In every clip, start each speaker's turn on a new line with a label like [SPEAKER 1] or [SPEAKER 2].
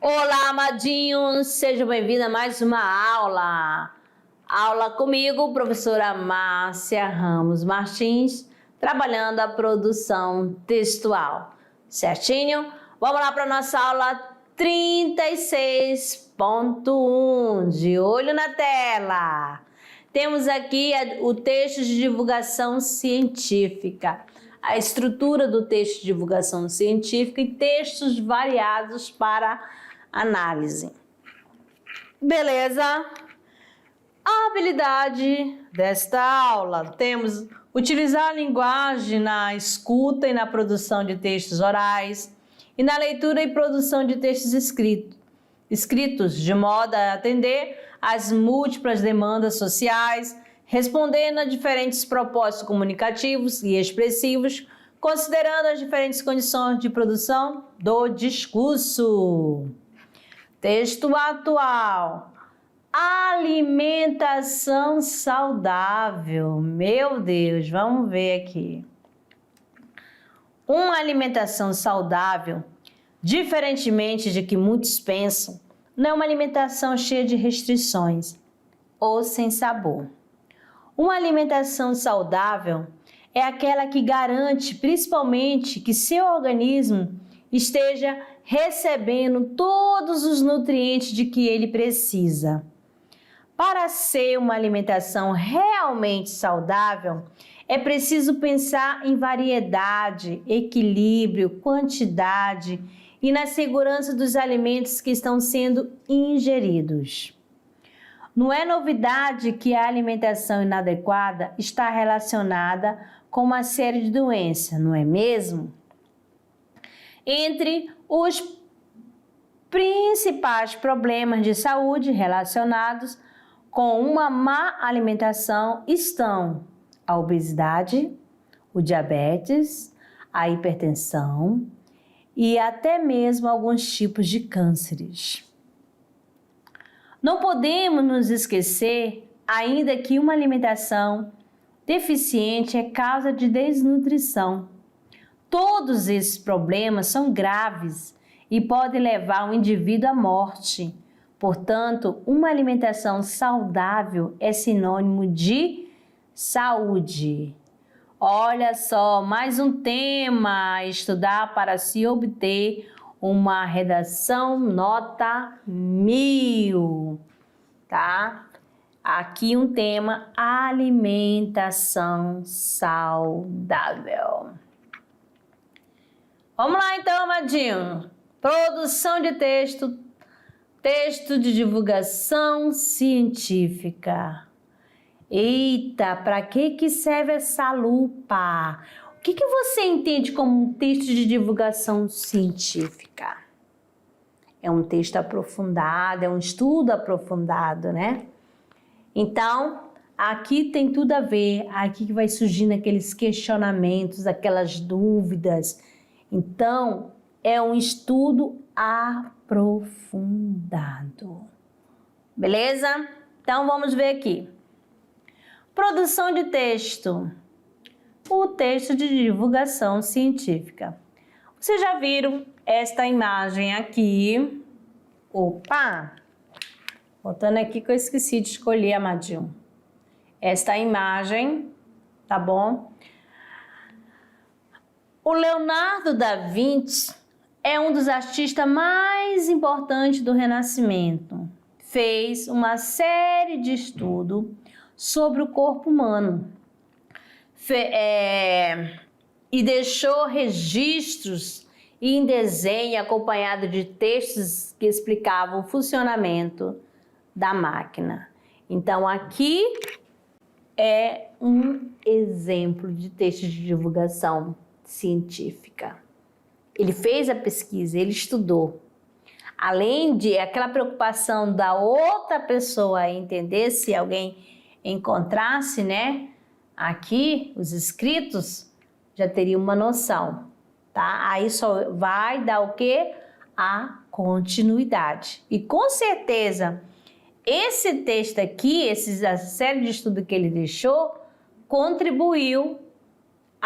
[SPEAKER 1] Olá, amadinhos! Sejam bem-vindos a mais uma aula. Aula comigo, professora Márcia Ramos Martins, trabalhando a produção textual. Certinho? Vamos lá para a nossa aula 36.1. De olho na tela. Temos aqui o texto de divulgação científica. A estrutura do texto de divulgação científica e textos variados para análise. Beleza? A habilidade desta aula. Temos utilizar a linguagem na escuta e na produção de textos orais e na leitura e produção de textos escritos de modo a atender às múltiplas demandas sociais, respondendo a diferentes propósitos comunicativos e expressivos, considerando as diferentes condições de produção do discurso. Texto atual. Alimentação saudável. Meu Deus, vamos ver aqui. Uma alimentação saudável, diferentemente de que muitos pensam, não é uma alimentação cheia de restrições ou sem sabor. Uma alimentação saudável é aquela que garante, principalmente, que seu organismo esteja recebendo todos os nutrientes de que ele precisa. Para ser uma alimentação realmente saudável, é preciso pensar em variedade, equilíbrio, quantidade e na segurança dos alimentos que estão sendo ingeridos. Não é novidade que a alimentação inadequada está relacionada com uma série de doenças, não é mesmo? Entre os principais problemas de saúde relacionados com uma má alimentação estão a obesidade, o diabetes, a hipertensão e até mesmo alguns tipos de cânceres. Não podemos nos esquecer ainda que uma alimentação deficiente é causa de desnutrição. Todos esses problemas são graves e podem levar o indivíduo à morte. Portanto, uma alimentação saudável é sinônimo de saúde. Olha só, mais um tema a estudar para se obter uma redação nota 1000, tá? Aqui um tema, alimentação saudável. Vamos lá então, amadinho. Produção de texto, texto de divulgação científica. Eita, para que serve essa lupa? O que você entende como um texto de divulgação científica? É um texto aprofundado, é um estudo aprofundado, né? Então, aqui tem tudo a ver, aqui que vai surgindo aqueles questionamentos, aquelas dúvidas. Então, é um estudo aprofundado. Beleza? Então, vamos ver aqui. Produção de texto. O texto de divulgação científica. Vocês já viram esta imagem aqui? Opa! Voltando aqui que eu esqueci de escolher, amadinho. Esta imagem, tá bom? O Leonardo da Vinci é um dos artistas mais importantes do Renascimento. Fez uma série de estudos sobre o corpo humano e deixou registros em desenho acompanhado de textos que explicavam o funcionamento da máquina. Então, aqui é um exemplo de texto de divulgação científica. Ele fez a pesquisa, ele estudou. Além de aquela preocupação da outra pessoa entender, se alguém encontrasse, né, aqui os escritos, já teria uma noção, tá? Aí só vai dar o quê? A continuidade. E com certeza, esse texto aqui, a série de estudo que ele deixou, contribuiu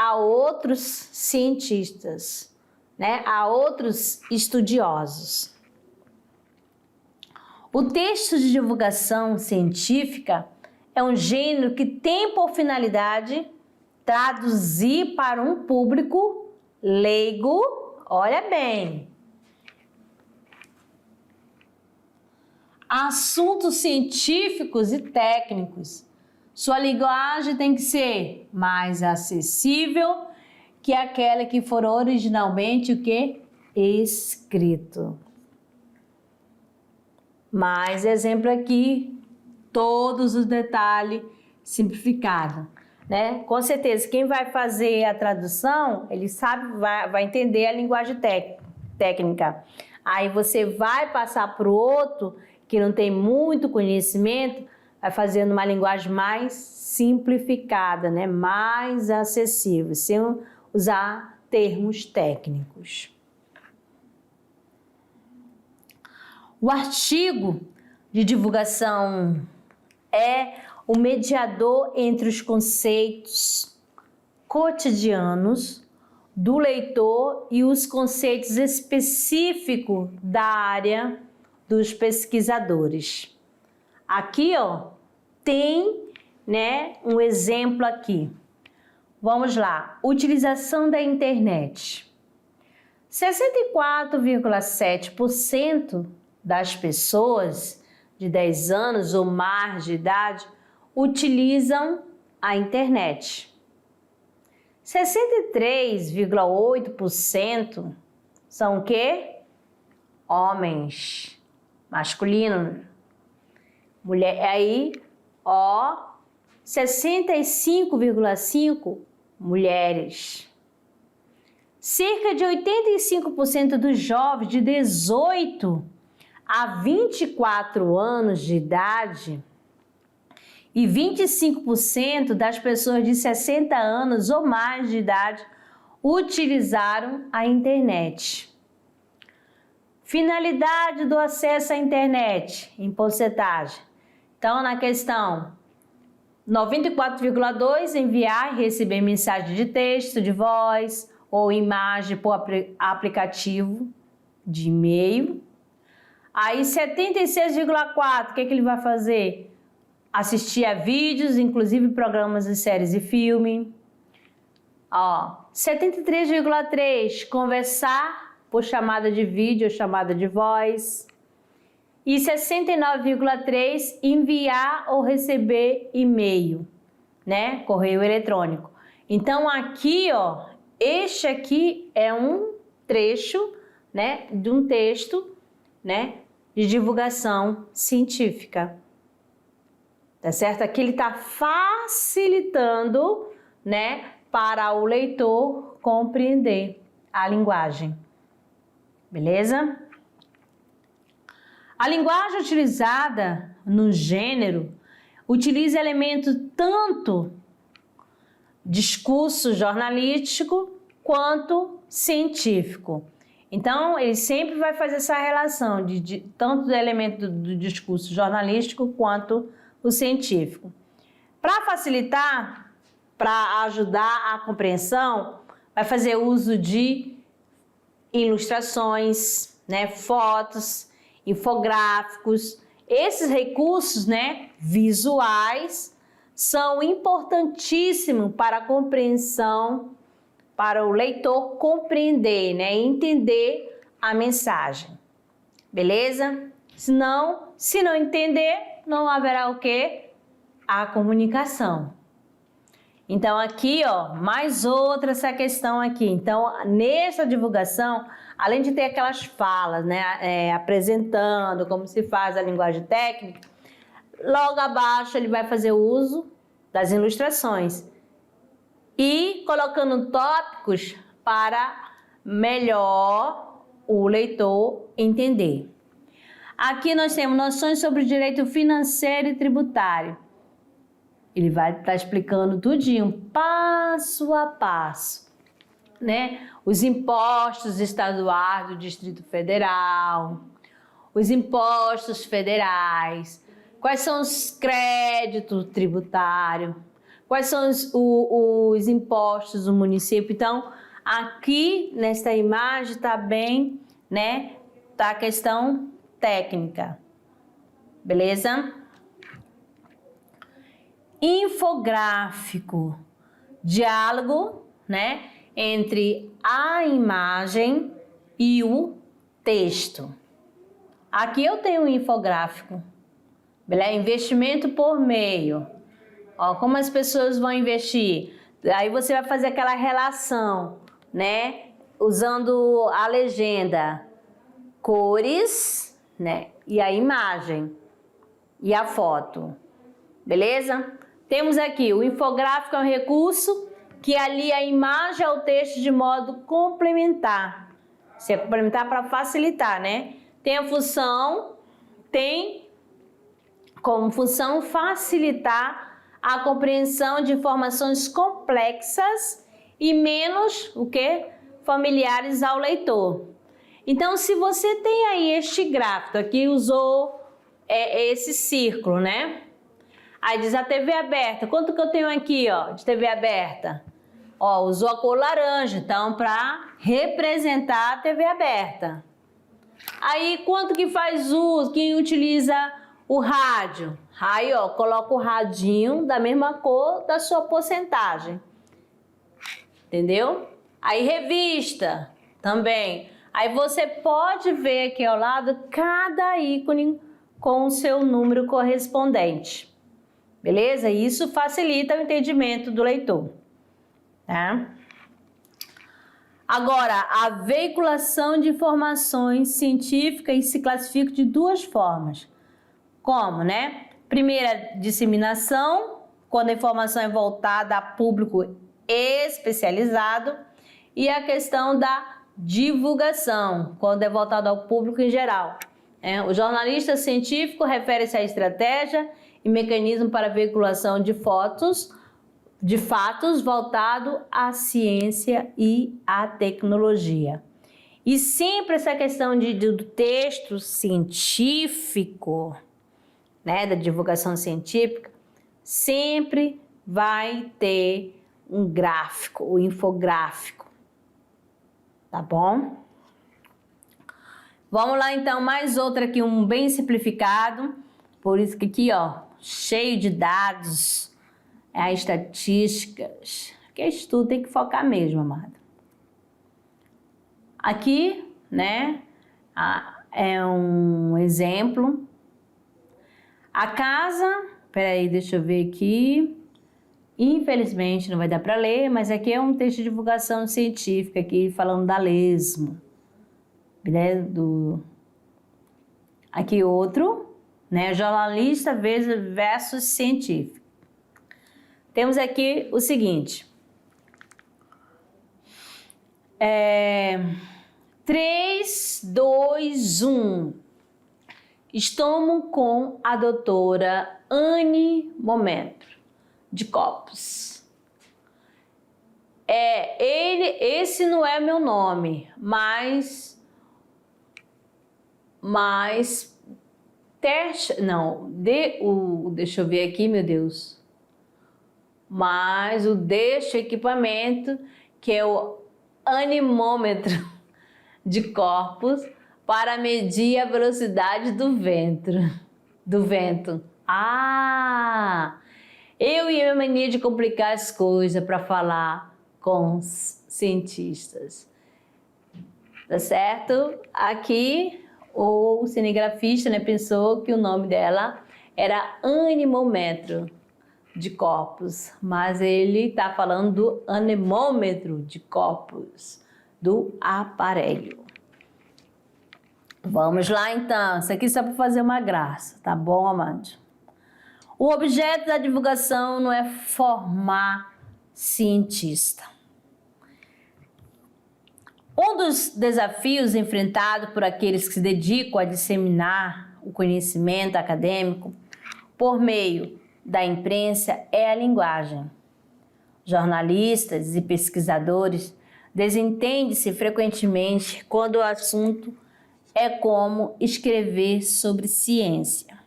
[SPEAKER 1] a outros cientistas, né? A outros estudiosos. O texto de divulgação científica é um gênero que tem por finalidade traduzir para um público leigo, olha bem, assuntos científicos e técnicos. Sua linguagem tem que ser mais acessível que aquela que for originalmente o que? Escrito. Mais exemplo aqui, todos os detalhes simplificados, né? Com certeza, quem vai fazer a tradução, ele sabe, vai entender a linguagem técnica. Aí você vai passar para o outro que não tem muito conhecimento, vai fazendo uma linguagem mais simplificada, né? Mais acessível, sem usar termos técnicos. O artigo de divulgação é o mediador entre os conceitos cotidianos do leitor e os conceitos específicos da área dos pesquisadores. Aqui, ó, tem, né, um exemplo aqui. Vamos lá. Utilização da internet. 64,7% das pessoas de 10 anos ou mais de idade utilizam a internet. 63,8% são o quê? Homens, masculino. Mulher, aí, ó, 65,5% mulheres. Cerca de 85% dos jovens de 18 a 24 anos de idade e 25% das pessoas de 60 anos ou mais de idade utilizaram a internet. Finalidade do acesso à internet em porcentagem. Então, na questão 94,2% enviar e receber mensagem de texto, de voz ou imagem por aplicativo de e-mail. Aí 76,4%, o que ele vai fazer? Assistir a vídeos, inclusive programas de séries e filme. Ó, 73,3% conversar por chamada de vídeo ou chamada de voz. E 69,3% enviar ou receber e-mail, né? Correio eletrônico. Então aqui, ó, este aqui é um trecho, né, de um texto, né, de divulgação científica. Tá certo? Aqui ele está facilitando, né, para o leitor compreender a linguagem. Beleza? A linguagem utilizada no gênero utiliza elementos tanto discurso jornalístico quanto científico. Então, ele sempre vai fazer essa relação de tanto do elemento do discurso jornalístico quanto o científico. Para facilitar, para ajudar a compreensão, vai fazer uso de ilustrações, né, fotos, infográficos. Esses recursos, né, visuais são importantíssimos para a compreensão, para o leitor compreender, né, entender a mensagem. Beleza? Se não entender, não haverá o quê? A comunicação. Então aqui, ó, mais outra essa questão aqui. Então, nessa divulgação, além de ter aquelas falas, né, apresentando como se faz a linguagem técnica, logo abaixo ele vai fazer uso das ilustrações e colocando tópicos para melhor o leitor entender. Aqui nós temos noções sobre o direito financeiro e tributário. Ele vai estar explicando tudinho, passo a passo, né? Os impostos estaduais do Distrito Federal, os impostos federais, quais são os créditos tributários, quais são os impostos do município. Então, aqui nesta imagem está bem, né? Tá a questão técnica. beleza? Infográfico, diálogo, né, entre a imagem e o texto. Aqui eu tenho um infográfico, beleza? Investimento por meio. Ó, como as pessoas vão investir? Aí você vai fazer aquela relação, né, usando a legenda, cores, né, e a imagem e a foto, beleza? Temos aqui o infográfico é um recurso que alia a imagem ao texto de modo complementar. Se é complementar para facilitar, né? Tem como função facilitar a compreensão de informações complexas e menos o que? Familiares ao leitor. Então, se você tem aí este gráfico, aqui usou esse círculo, né? Aí diz a TV aberta. Quanto que eu tenho aqui, ó, de TV aberta? Ó, usou a cor laranja, então, para representar a TV aberta. Aí, quanto que faz uso, quem utiliza o rádio? Aí, ó, coloca o radinho da mesma cor da sua porcentagem. Entendeu? Aí, revista também. Aí, você pode ver aqui ao lado cada ícone com o seu número correspondente. Beleza? Isso facilita o entendimento do leitor, tá? Agora, a veiculação de informações científicas se classifica de duas formas. Como, né? Primeira, disseminação, quando a informação é voltada a público especializado, e a questão da divulgação, quando é voltado ao público em geral. O jornalista científico refere-se à estratégia e mecanismo para veiculação de fatos voltado à ciência e à tecnologia. E sempre essa questão do texto científico, né, da divulgação científica, sempre vai ter um gráfico, o infográfico, tá bom? Vamos lá então, mais outra aqui, um bem simplificado, por isso que aqui, ó, cheio de dados, estatísticas, que estudo tem que focar mesmo, amado. Aqui, né, é um exemplo. A casa, peraí, deixa eu ver aqui. Infelizmente não vai dar para ler, mas aqui é um texto de divulgação científica aqui falando da lesmo, né, aqui outro, né, jornalista versus científico. Temos aqui o seguinte, 3, 2, 1, estamos com a doutora Anne Momento, de Copos. Esse não é meu nome, mas deixa eu ver aqui, meu Deus. Mas o equipamento, que é o anemômetro de corpos, para medir a velocidade do vento. Eu e a minha mania de complicar as coisas para falar com os cientistas. Tá certo? Aqui o cinegrafista, né, pensou que o nome dela era anemômetro de corpos, mas ele está falando do anemômetro de corpos, do aparelho. Vamos lá então, isso aqui só para fazer uma graça, tá bom, amado? O objeto da divulgação não é formar cientista. Um dos desafios enfrentados por aqueles que se dedicam a disseminar o conhecimento acadêmico por meio da imprensa é a linguagem. Jornalistas e pesquisadores desentendem-se frequentemente quando o assunto é como escrever sobre ciência.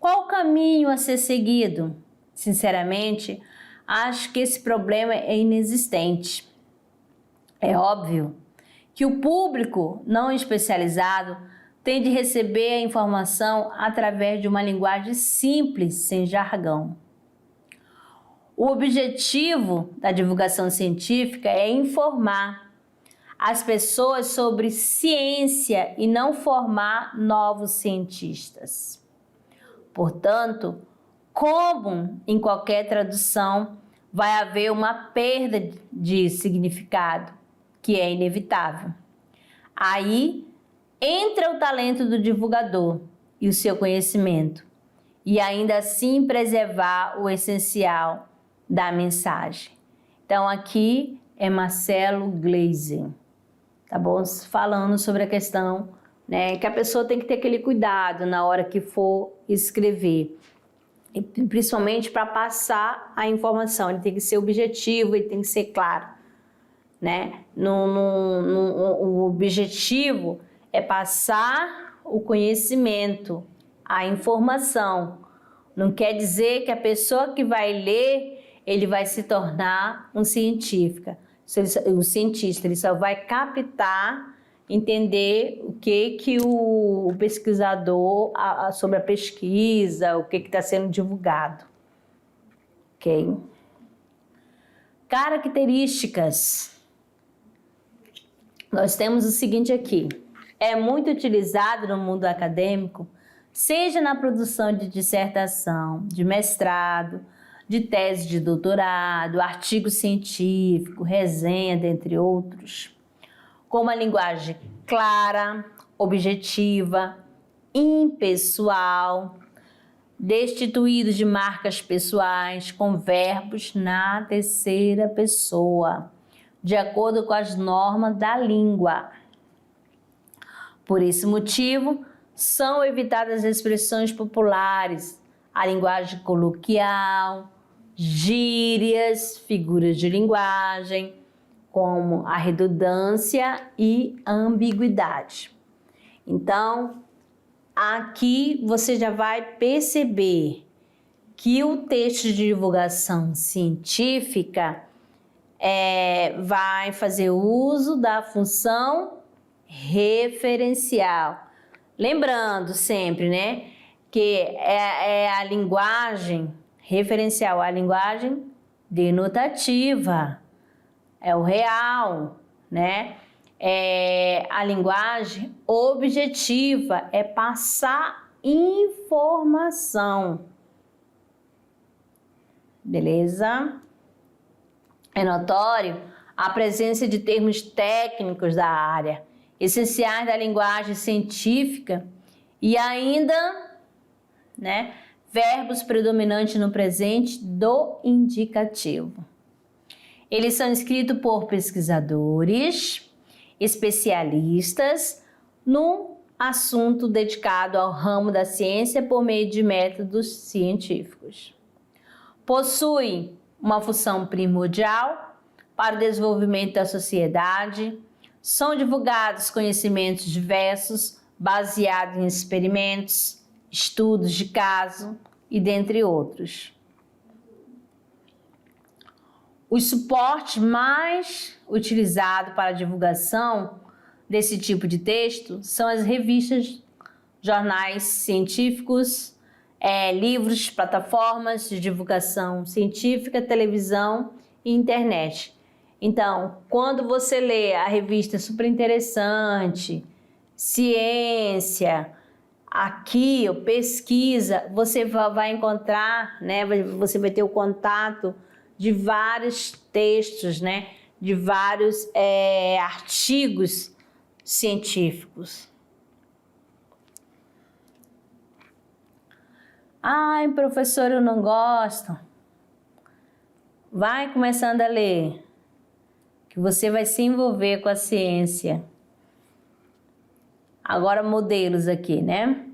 [SPEAKER 1] Qual o caminho a ser seguido? Sinceramente, acho que esse problema é inexistente. É óbvio que o público não especializado tem de receber a informação através de uma linguagem simples, sem jargão. O objetivo da divulgação científica é informar as pessoas sobre ciência e não formar novos cientistas. Portanto, como em qualquer tradução, vai haver uma perda de significado, que é inevitável. Aí entra o talento do divulgador e o seu conhecimento, e ainda assim preservar o essencial da mensagem. Então aqui é Marcelo Gleisi, tá bom? Falando sobre a questão, né, que a pessoa tem que ter aquele cuidado na hora que for escrever, e principalmente para passar a informação. Ele tem que ser objetivo, ele tem que ser claro, né? O objetivo é passar o conhecimento, a informação. Não quer dizer que a pessoa que vai ler, ele vai se tornar um cientista. Ele só vai captar, entender o que o pesquisador, sobre a pesquisa, o que está sendo divulgado. Ok? Características. Nós temos o seguinte aqui. É muito utilizado no mundo acadêmico, seja na produção de dissertação, de mestrado, de tese de doutorado, artigo científico, resenha, dentre outros, com uma linguagem clara, objetiva, impessoal, destituído de marcas pessoais, com verbos na terceira pessoa, de acordo com as normas da língua. Por esse motivo, são evitadas expressões populares, a linguagem coloquial, gírias, figuras de linguagem, como a redundância e a ambiguidade. Então, aqui você já vai perceber que o texto de divulgação científica vai fazer uso da função referencial. Lembrando sempre, né, que é a linguagem referencial, a linguagem denotativa, é o real, né? A linguagem objetiva, é passar informação. Beleza? É notório a presença de termos técnicos da área, essenciais da linguagem científica, e ainda, né, verbos predominantes no presente do indicativo. Eles são escritos por pesquisadores, especialistas no assunto dedicado ao ramo da ciência por meio de métodos científicos. Possui uma função primordial para o desenvolvimento da sociedade. São divulgados conhecimentos diversos, baseados em experimentos, estudos de caso e dentre outros. Os suportes mais utilizados para a divulgação desse tipo de texto são as revistas, jornais científicos, livros, plataformas de divulgação científica, televisão e internet. Então, quando você lê a revista super interessante, ciência, aqui, pesquisa, você vai encontrar, né, você vai ter o contato de vários textos, né, de vários artigos científicos. Ai, professor, eu não gosto. Vai começando a ler, que você vai se envolver com a ciência. Agora, modelos aqui, né?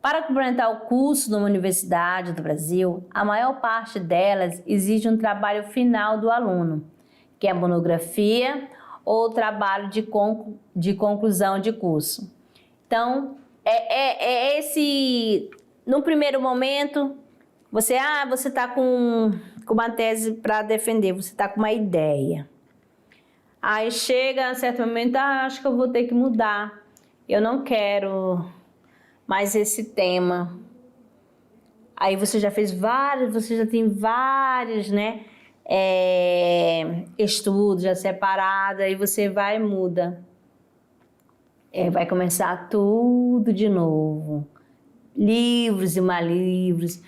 [SPEAKER 1] Para complementar o curso numa universidade do Brasil, a maior parte delas exige um trabalho final do aluno, que é a monografia ou trabalho de conclusão de curso. Então, no primeiro momento, você está com uma tese para defender, você está com uma ideia. Aí chega a certo momento, acho que eu vou ter que mudar. Eu não quero mais esse tema. Aí você já fez vários, você já tem vários, né? Estudos já separados, aí você vai e muda. Vai começar tudo de novo. Livros e mais livros,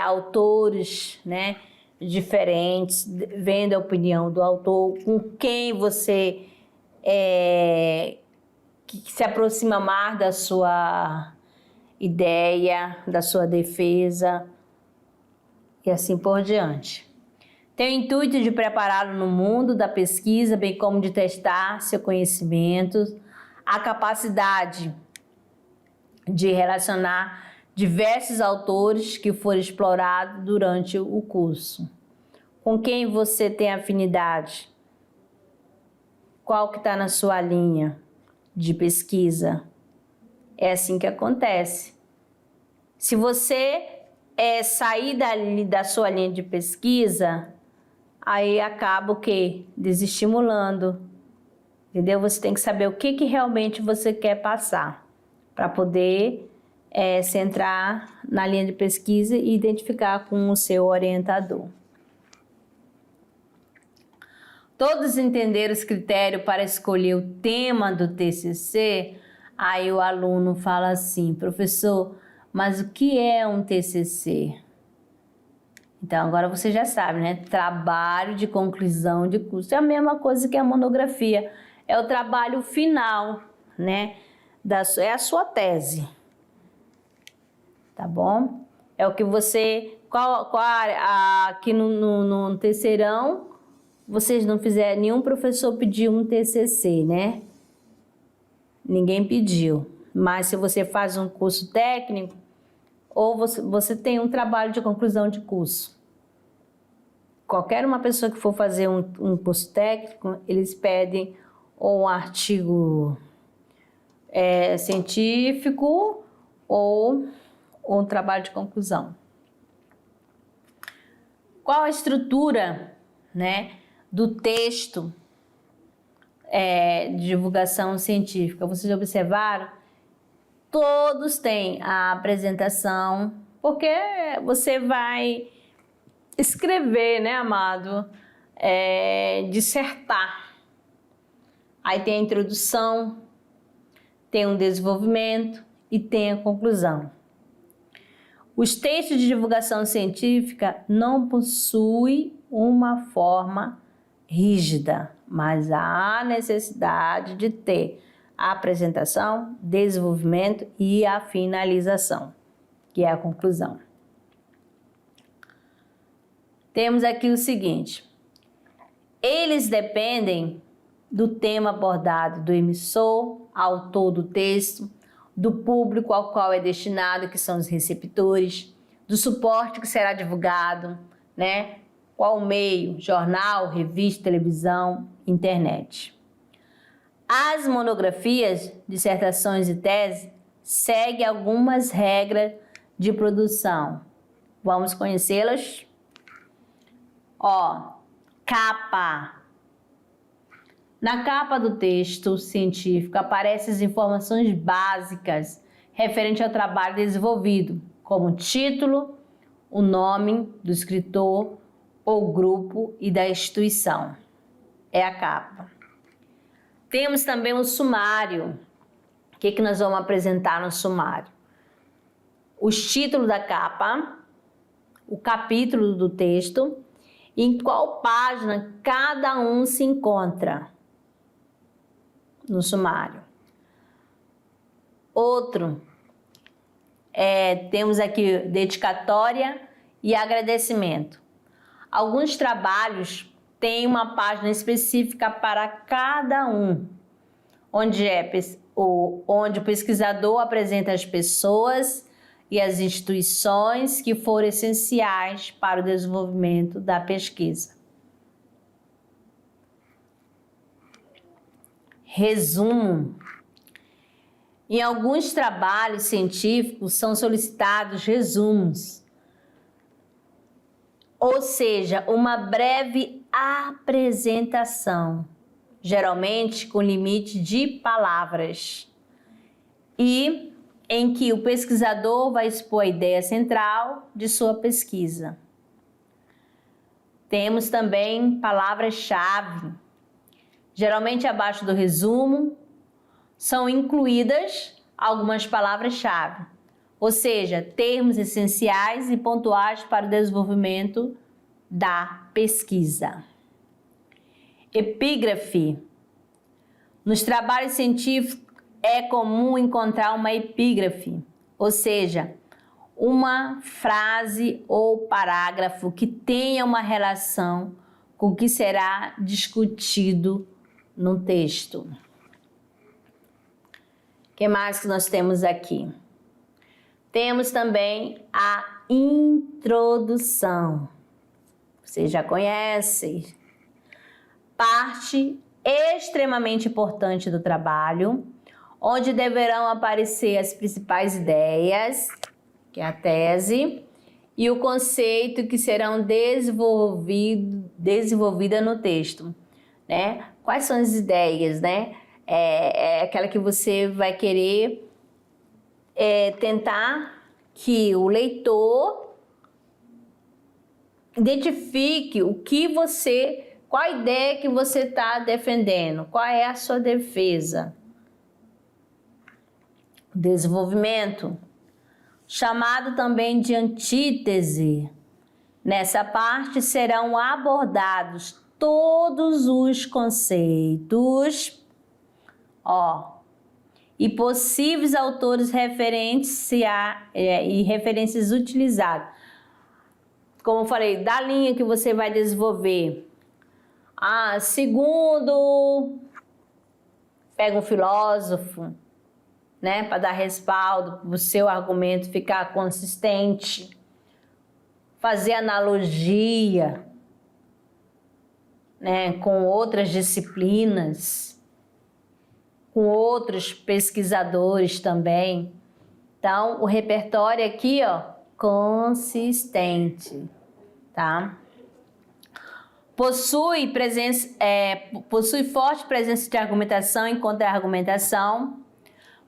[SPEAKER 1] autores, né? Diferentes, vendo a opinião do autor, com quem você que se aproxima mais da sua ideia, da sua defesa e assim por diante. Tem o intuito de prepará-lo no mundo da pesquisa, bem como de testar seu conhecimento, a capacidade de relacionar diversos autores que foram explorados durante o curso. Com quem você tem afinidade? Qual que está na sua linha de pesquisa? É assim que acontece. Se você sair da sua linha de pesquisa, aí acaba o quê? Desestimulando. Entendeu? Você tem que saber o que realmente você quer passar para poder centrar na linha de pesquisa e identificar com o seu orientador. Todos entenderam os critérios para escolher o tema do TCC? Aí o aluno fala assim, professor, mas o que é um TCC? Então agora você já sabe, né? Trabalho de conclusão de curso. É a mesma coisa que a monografia. É o trabalho final, né? É a sua tese. Tá bom? É o que você... aqui no terceirão, vocês não fizeram, nenhum professor pediu um TCC, né? Ninguém pediu. Mas se você faz um curso técnico, ou você tem um trabalho de conclusão de curso. Qualquer uma pessoa que for fazer um curso técnico, eles pedem ou um artigo científico ou um trabalho de conclusão. Qual a estrutura, né, do texto de divulgação científica? Vocês observaram? Todos têm a apresentação, porque você vai escrever, né, amado? Dissertar. Aí tem a introdução, tem um desenvolvimento e tem a conclusão. Os textos de divulgação científica não possuem uma forma rígida, mas há necessidade de ter a apresentação, desenvolvimento e a finalização, que é a conclusão. Temos aqui o seguinte: eles dependem do tema abordado, do emissor, autor do texto, do público ao qual é destinado, que são os receptores, do suporte que será divulgado, né? Qual o meio? Jornal, revista, televisão, internet. As monografias, dissertações e teses seguem algumas regras de produção. Vamos conhecê-las? Capa. Na capa do texto científico aparecem as informações básicas referentes ao trabalho desenvolvido, como o título, o nome do escritor ou grupo e da instituição. É a capa. Temos também um sumário. O que nós vamos apresentar no sumário? Os títulos da capa, o capítulo do texto, e em qual página cada um se encontra no sumário. Outro, temos aqui dedicatória e agradecimento. Alguns trabalhos têm uma página específica para cada um, onde o pesquisador apresenta as pessoas e as instituições que foram essenciais para o desenvolvimento da pesquisa. Resumo. Em alguns trabalhos científicos são solicitados resumos, ou seja, uma breve apresentação, geralmente com limite de palavras. E em que o pesquisador vai expor a ideia central de sua pesquisa. Temos também palavras-chave. Geralmente abaixo do resumo são incluídas algumas palavras-chave, ou seja, termos essenciais e pontuais para o desenvolvimento da pesquisa. Epígrafe. Nos trabalhos científicos é comum encontrar uma epígrafe, ou seja, uma frase ou parágrafo que tenha uma relação com o que será discutido no texto. O que mais que nós temos aqui? Temos também a introdução. Você já conhece. Parte extremamente importante do trabalho, onde deverão aparecer as principais ideias, que é a tese, e o conceito que serão desenvolvida no texto, né? Quais são as ideias, né? É aquela que você vai querer tentar que o leitor identifique qual a ideia que você está defendendo, qual é a sua defesa. Desenvolvimento, chamado também de antítese. Nessa parte serão abordados todos os conceitos, e possíveis autores referentes e referências utilizadas. Como eu falei, da linha que você vai desenvolver. Segundo, pega um filósofo, né, para dar respaldo para o seu argumento ficar consistente. Fazer analogia, né, com outras disciplinas, com outros pesquisadores também. Então, o repertório aqui, consistente, tá? Possui forte presença de argumentação e contra-argumentação,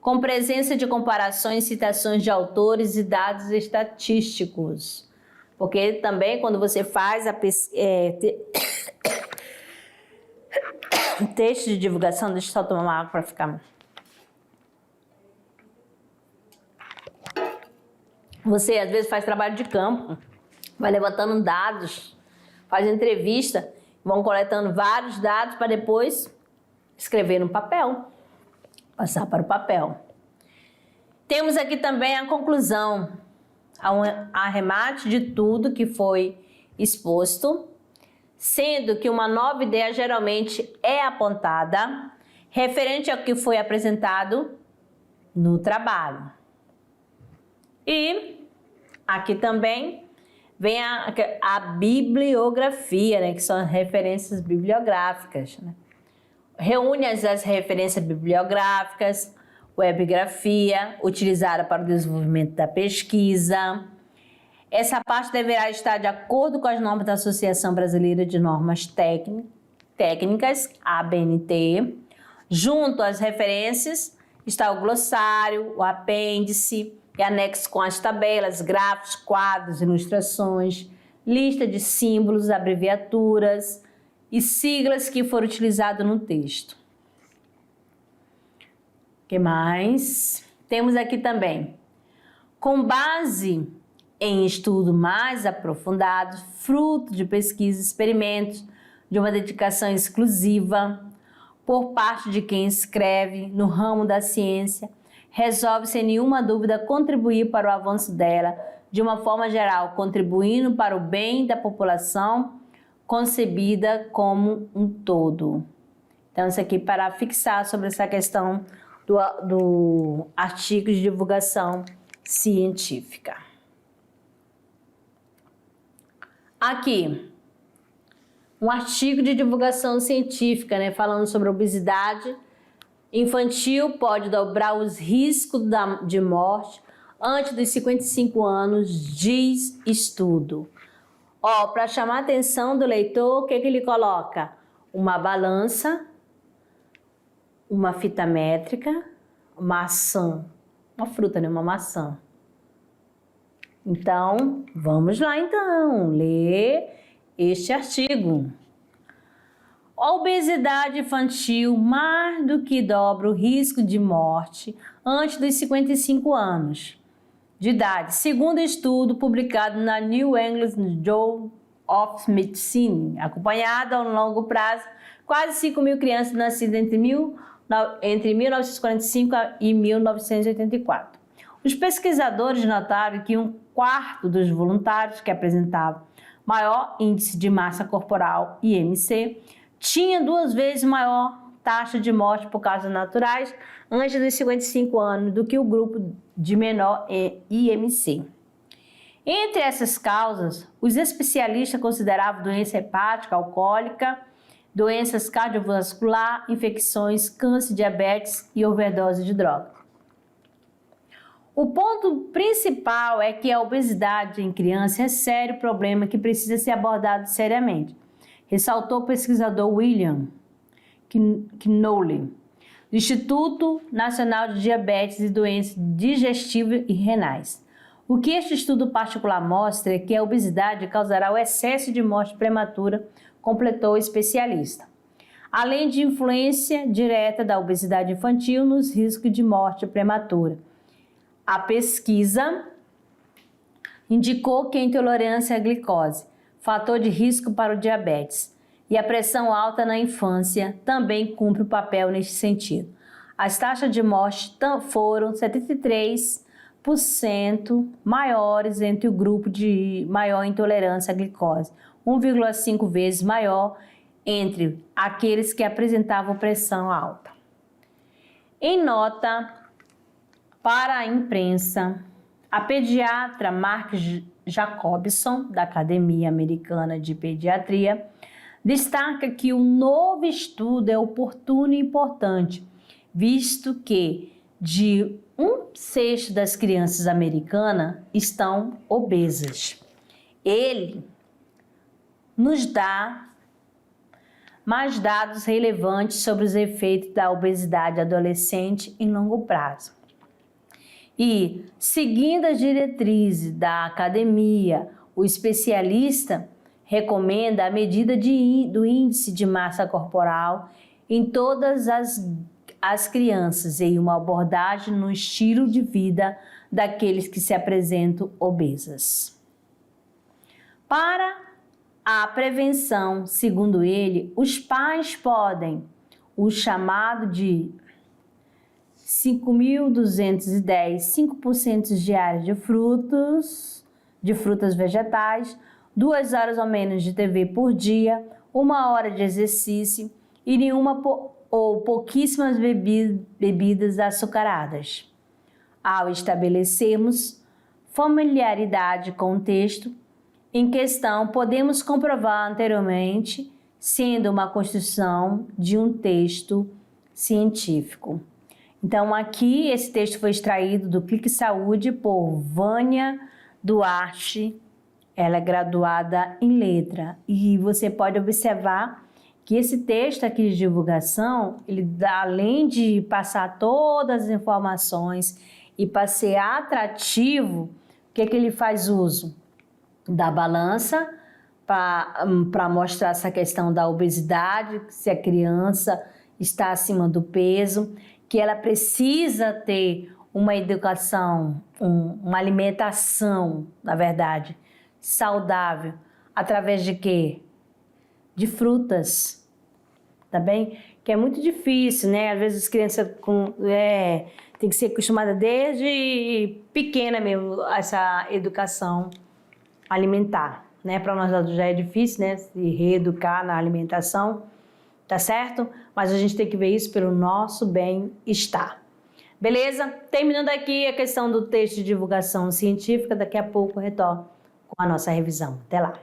[SPEAKER 1] com presença de comparações, citações de autores e dados estatísticos. Porque também quando você faz texto de divulgação, deixa eu só tomar uma água para ficar... Você às vezes faz trabalho de campo, vai levantando dados, faz entrevista, vão coletando vários dados para depois escrever no papel, passar para o papel. Temos aqui também a conclusão, arremate de tudo que foi exposto, sendo que uma nova ideia geralmente é apontada referente ao que foi apresentado no trabalho. E aqui também vem a bibliografia, né, que são as referências bibliográficas, né? Reúne as referências bibliográficas, webgrafia, utilizada para o desenvolvimento da pesquisa. Essa parte deverá estar de acordo com as normas da Associação Brasileira de Normas Técnicas, ABNT. Junto às referências está o glossário, o apêndice e anexo com as tabelas, gráficos, quadros, ilustrações, lista de símbolos, abreviaturas e siglas que foram utilizados no texto. O que mais? Temos aqui também, com base em estudo mais aprofundado, fruto de pesquisa e experimentos, de uma dedicação exclusiva por parte de quem escreve no ramo da ciência, resolve sem nenhuma dúvida contribuir para o avanço dela, de uma forma geral, contribuindo para o bem da população concebida como um todo. Então, isso aqui para fixar sobre essa questão do artigo de divulgação científica. Aqui, um artigo de divulgação científica, né, falando sobre obesidade infantil pode dobrar os riscos de morte antes dos 55 anos, diz estudo. Para chamar a atenção do leitor, o que ele coloca? Uma balança, uma fita métrica, maçã uma fruta, né? Uma maçã. Então, vamos lá então, ler este artigo. A obesidade infantil mais do que dobra o risco de morte antes dos 55 anos de idade, segundo estudo publicado na New England Journal of Medicine, acompanhado a longo prazo, quase 5 mil crianças nascidas entre 1945 e 1984. Os pesquisadores notaram que 1/4 dos voluntários que apresentavam maior índice de massa corporal, IMC, tinha 2 vezes maior taxa de morte por causas naturais antes dos 55 anos do que o grupo de menor IMC. Entre essas causas, os especialistas consideravam doença hepática, alcoólica, doenças cardiovasculares, infecções, câncer, diabetes e overdose de drogas. O ponto principal é que a obesidade em criança é sério problema que precisa ser abordado seriamente, ressaltou o pesquisador William Knowley, do Instituto Nacional de Diabetes e Doenças Digestivas e Renais. O que este estudo particular mostra é que a obesidade causará o excesso de morte prematura, completou o especialista. Além de influência direta da obesidade infantil nos riscos de morte prematura. A pesquisa indicou que a intolerância à glicose, fator de risco para o diabetes, e a pressão alta na infância também cumpre o papel neste sentido. As taxas de morte foram 73% maiores entre o grupo de maior intolerância à glicose, 1,5 vezes maior entre aqueles que apresentavam pressão alta. Em nota para a imprensa, a pediatra Mark Jacobson, da Academia Americana de Pediatria, destaca que o novo estudo é oportuno e importante, visto que de 1/6 das crianças americanas estão obesas. Ele nos dá mais dados relevantes sobre os efeitos da obesidade adolescente em longo prazo. E, seguindo as diretrizes da academia, o especialista recomenda a medida do índice de massa corporal em todas as crianças e uma abordagem no estilo de vida daqueles que se apresentam obesas. Para a prevenção, segundo ele, os pais podem, o chamado de 5.210, 5% diários de frutas vegetais, 2 horas ou menos de TV por dia, 1 hora de exercício e nenhuma ou pouquíssimas bebidas açucaradas. Ao estabelecermos familiaridade com o texto em questão, podemos comprovar anteriormente, sendo uma construção de um texto científico. Então, aqui, esse texto foi extraído do Clique Saúde por Vânia Duarte. Ela é graduada em letra. E você pode observar que esse texto aqui de divulgação, ele além de passar todas as informações e para ser atrativo, o que ele faz uso? Da balança para mostrar essa questão da obesidade, se a criança está acima do peso, que ela precisa ter uma educação, uma alimentação, na verdade, saudável, através de quê? De frutas, tá bem? Que é muito difícil, né? Às vezes as crianças tem que ser acostumada desde pequena mesmo, essa educação alimentar, né? Para nós adultos já é difícil, né? Se reeducar na alimentação, tá certo? Mas a gente tem que ver isso pelo nosso bem-estar. Beleza? Terminando aqui a questão do texto de divulgação científica, daqui a pouco eu retorno com a nossa revisão. Até lá!